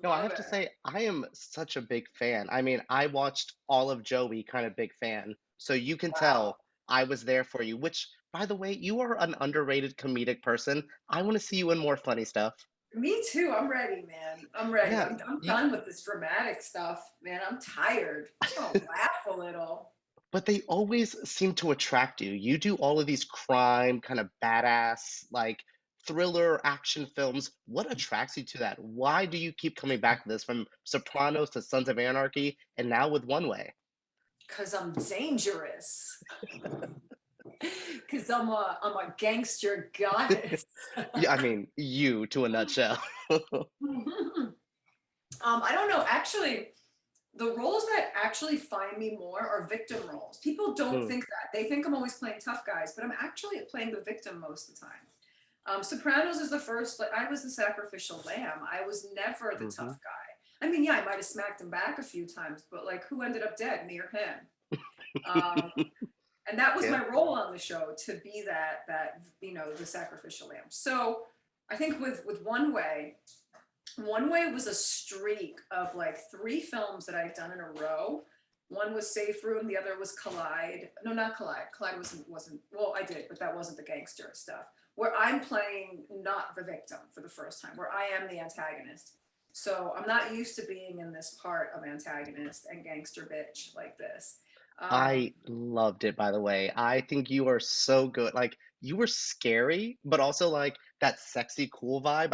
No, I Love have to it. say, I am such a big fan. I mean, I watched all of Joey, kind of big fan. So you can Wow. tell I was there for you, which, by the way, you are an underrated comedic person. I want to see you in more funny stuff. Me too. I'm ready, man. I'm ready. Yeah, I'm you, done with this dramatic stuff, man. I'm tired. I just want to laugh a little. but they always seem to attract you. You do all of these crime, kind of badass, like thriller action films. What attracts you to that? Why do you keep coming back to this from Sopranos to Sons of Anarchy and now with One Way? Cause I'm dangerous. Cause I'm a gangster goddess. Yeah, I mean, you to a nutshell. I don't know. Actually, the roles that actually find me more are victim roles. People don't Mm, think that. They think I'm always playing tough guys, but I'm actually playing the victim most of the time. Sopranos is the first, like, I was the sacrificial lamb. I was never the mhm. tough guy. I mean, yeah, I might have smacked him back a few times, but like, who ended up dead, me or him? Um, and that was Yeah. my role on the show, to be the sacrificial lamb. So I think with One Way was a streak of like three films that I'd done in a row. One was Safe Room, the other was Collide. No, not Collide. Collide wasn't well, I did, but that wasn't the gangster stuff. Where I'm playing not the victim for the first time, where I am the antagonist. So I'm not used to being in this part of antagonist and gangster bitch like this. Um, I loved it, by the way. I think you are so good. Like, you were scary, but also like that sexy, cool vibe.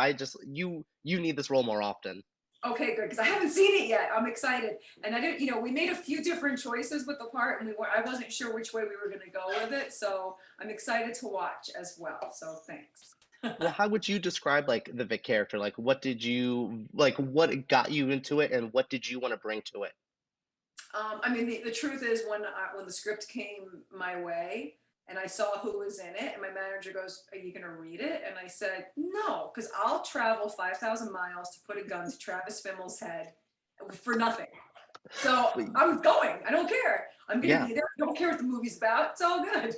You need this role more often. Okay, good, because I haven't seen it yet. I'm excited, and I didn't. We made a few different choices with the part, and I wasn't sure which way we were going to go with it. So I'm excited to watch as well. So thanks. Well, how would you describe like the Vic character? Like, what did you like? What got you into it, and what did you want to bring to it? I mean, the truth is, when the script came my way and I saw who was in it, and my manager goes, "Are you going to read it?" And I said, "No, because I'll travel 5,000 miles to put a gun to Travis Fimmel's head for nothing." So But I was going. I don't care. I'm going to yeah. be there. I don't care what the movie's about. It's all good.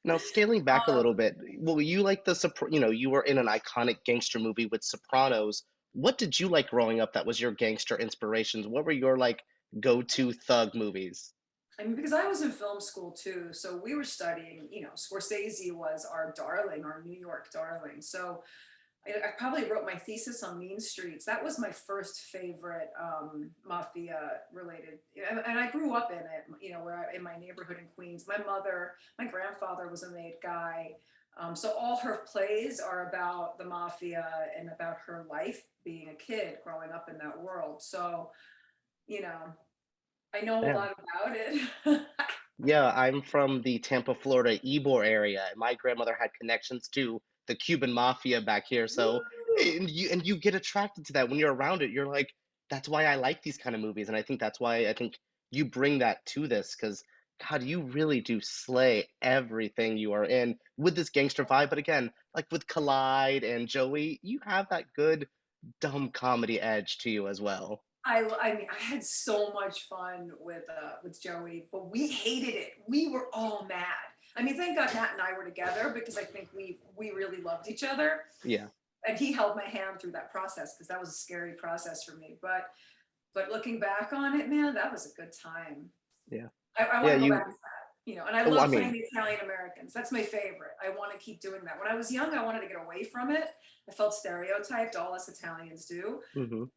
Now, scaling back a little bit, well, you like you were in an iconic gangster movie with Sopranos. What did you like growing up that was your gangster inspirations? What were your like go-to thug movies? I mean, because I was in film school too, so we were studying. Scorsese was our darling, our New York darling. So I probably wrote my thesis on Mean Streets. That was my first favorite mafia related, and I grew up in it. In my neighborhood in Queens. My grandfather was a made guy, so all her plays are about the mafia and about her life being a kid growing up in that world. So you know, I know a Yeah. lot about it. Yeah, I'm from the Tampa, Florida, Ybor area. And my grandmother had connections to the Cuban mafia back here. So, Woo! and you get attracted to that when you're around it. You're like, that's why I like these kind of movies. And I think that's why I think you bring that to this because God, you really do slay everything you are in with this gangster vibe. But again, like with Collide and Joey, you have that good dumb comedy edge to you as well. I mean, I had so much fun with Joey, but we hated it. We were all mad. I mean, thank God Matt and I were together, because I think we really loved each other, Yeah, and he held my hand through that process, because that was a scary process for me. But looking back on it, man, that was a good time. yeah, I want yeah. to go You, back to that. And I oh, I love playing mean, the Italian Americans. That's my favorite. I want to keep doing that. When I was young, I wanted to get away from it. I felt stereotyped. All us Italians do. mhm.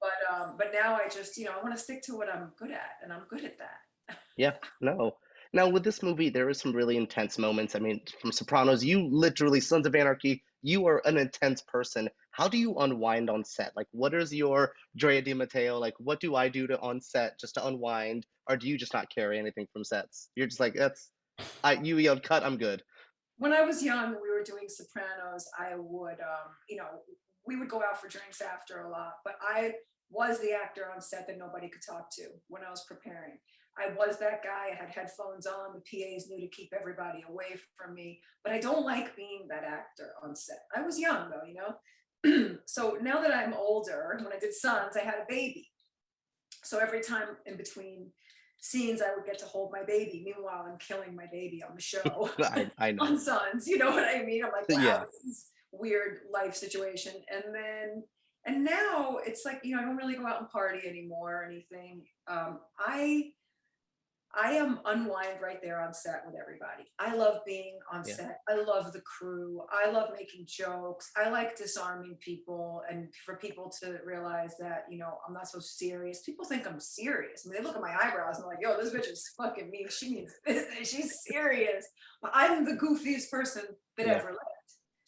But now I just, I want to stick to what I'm good at, and I'm good at that. Yeah, no. Now with this movie, there is some really intense moments. I mean, from Sopranos, you literally, Sons of Anarchy, you are an intense person. How do you unwind on set? Like, what is your Drea de Matteo? Like, what do I do to on set just to unwind? Or do you just not carry anything from sets? You're just like, you yelled cut, I'm good. When I was young, we were doing Sopranos. We would go out for drinks after a lot, but I was the actor on set that nobody could talk to when I was preparing. I was that guy. I had headphones on. The PAs knew to keep everybody away from me, but I don't like being that actor on set. I was young though. So now that I'm older, when I did Sons, I had a baby. So every time in between scenes, I would get to hold my baby. Meanwhile, I'm killing my baby on the show I on know. Sons. You know what I mean? I'm like, wow, Yeah. this is weird life situation. And then And now it's like, I don't really go out and party anymore or anything. I am unwind right there on set with everybody. I love being on Yeah. set. I love the crew. I love making jokes. I like disarming people and for people to realize that, I'm not so serious. People think I'm serious. I mean, they look at my eyebrows and they're like, yo, this bitch is fucking mean. She means business. She's serious. But I'm the goofiest person that Yeah. ever lived.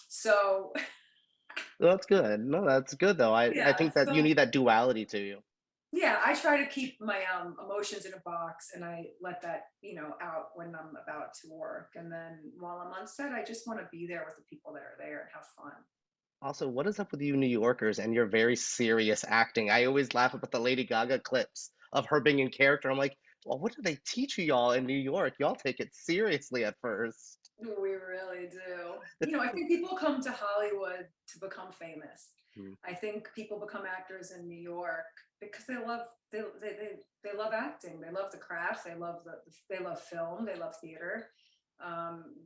So, Well, that's good. No, that's good though. I yeah. think that you So need that duality to you. yeah, I try to keep my emotions in a box and I let that, out when I'm about to work. And then while I'm on set, I just want to be there with the people that are there and have fun. Also, what is up with you New Yorkers and your very serious acting? I always laugh about the Lady Gaga clips of her being in character. I'm like, well, what do they teach you y'all in New York? Y'all take it seriously at first. We really do. I think people come to Hollywood to become famous. Mm. I think people become actors in New York because they love acting. They love the craft. They love film. They love theater.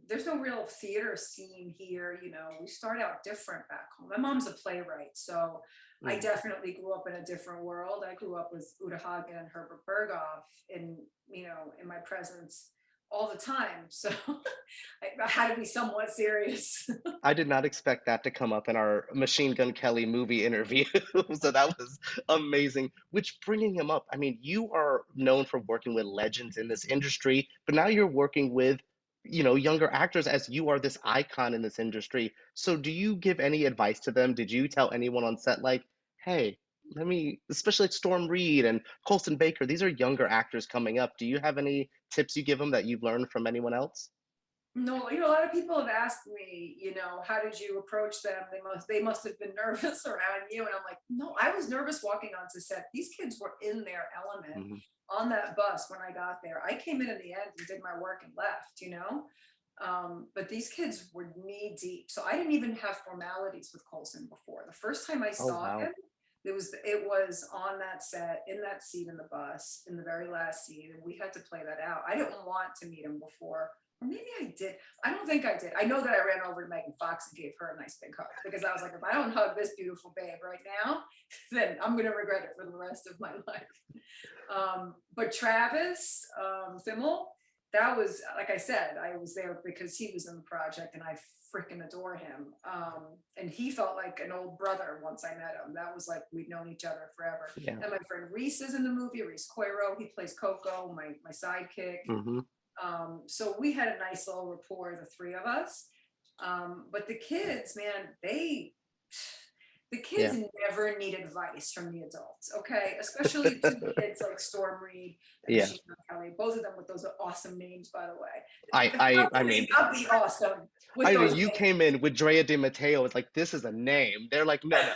There's no real theater scene here. We start out different back home. My mom's a playwright, so I Mm. definitely grew up in a different world. I grew up with Uta Hagen and Herbert Berghoff in my presence all the time. So I had to be somewhat serious. I did not expect that to come up in our Machine Gun Kelly movie interview. So that was amazing. Which, bringing him up, I mean, you are known for working with legends in this industry, but now you're working with, younger actors as you are this icon in this industry. So do you give any advice to them? Did you tell anyone on set, like, hey, especially like Storm Reid and Colson Baker, these are younger actors coming up. Do you have any tips you give them that you've learned from anyone else? No, a lot of people have asked me, how did you approach them? They must have been nervous around you. And I'm like, no, I was nervous walking onto set. These kids were in their element Mhm. on that bus when I got there. I came in the end and did my work and left. But these kids were knee deep. So I didn't even have formalities with Colson before. The first time I Oh, saw him, wow. it was on that set, in that seat in the bus, in the very last scene, and we had to play that out. I didn't want to meet him before. Or maybe I did. I don't think I did. I know that I ran over to Megan Fox and gave her a nice big hug because I was like, if I don't hug this beautiful babe right now, then I'm gonna regret it for the rest of my life. But Travis Fimmel, that was, like I said, I was there because he was in the project and I freaking adore him. And he felt like an old brother once I met him. That was like we'd known each other forever. Yeah. And my friend Reese is in the movie, Reese Coiro. He plays Coco, my sidekick. Hmm. So we had a nice little rapport, the three of us. But the kids, man, the kids Yeah. never need advice from the adults, okay? Especially two kids like Storm Reid and Yeah. Machine Gun Kelly, both of them with those awesome names, by the I way. I How I can they mean, not be awesome with I mean, those you names? came in with Drea de Matteo. It's like this is a name. They're like, no, no,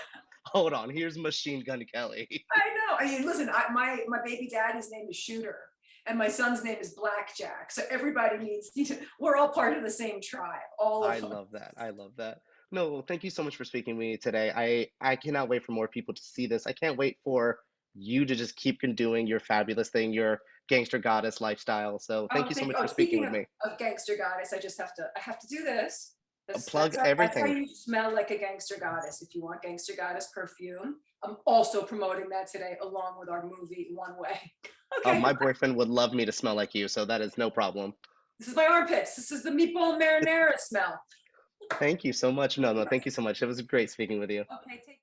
hold on. Here's Machine Gun Kelly. I know. I mean, listen, my baby daddy's name is Shooter, and my son's name is Blackjack. So everybody needs. We're all part of the same tribe, all I of us. love that. I love that. No, thank you so much for speaking to me today. I cannot wait for more people to see this. I can't wait for you to just keep doing your fabulous thing, your gangster goddess lifestyle. So thank Oh, you so thank you. much Oh, for speaking speaking with me. of gangster goddess, I have to do this. Plug That's how everything. you smell like a gangster goddess. If you want gangster goddess perfume, I'm also promoting that today along with our movie One Way. Okay, My boyfriend would love me to smell like you, so that is no problem. this is my armpits. This is the meatball marinara smell. Thank you so much. No, no, thank you so much. It was great speaking with you. Okay, take